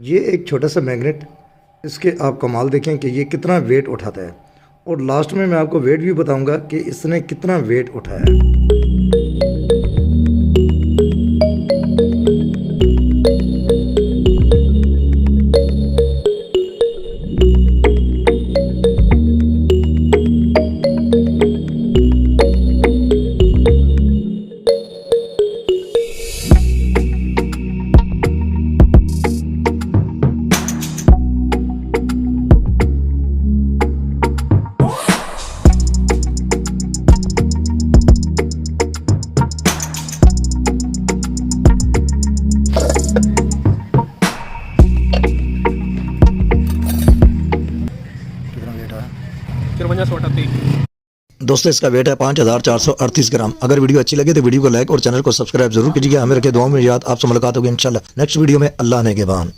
ये एक छोटा सा मैग्नेट, इसके आप कमाल देखें कि ये कितना वेट उठाता है। और लास्ट में मैं आपको वेट भी बताऊंगा कि इसने कितना वेट उठाया है। दोस्तों इसका वेट है 5438 ग्राम। अगर वीडियो अच्छी लगे तो वीडियो को लाइक और चैनल को सब्सक्राइब जरूर कीजिएगा। हमें रखे दुआओं में याद। आपसे मुलाकात होगी इंशाल्लाह नेक्स्ट वीडियो में। अल्लाह ने के बाद।